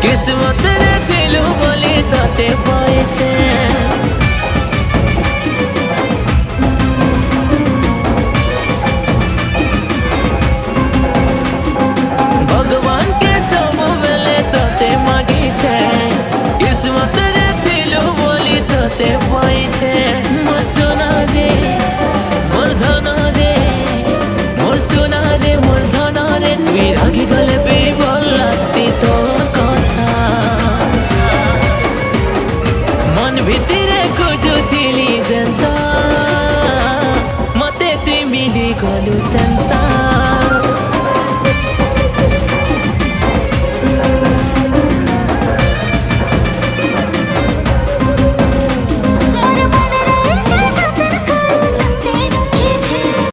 किस्मत रे दिलु बोली तोते पाइछे भगवान के सब बेले तोते मागी छे किस्मत रे दिलु बोली तोते पाइछे मोर सोना रे मोर धना रे मोर सोना रे मोर धना रे तुई रागी गले बेबल लागसी तोर कथा मन भितरे खोजुथिली जनता मते तुई मिली गलु संता।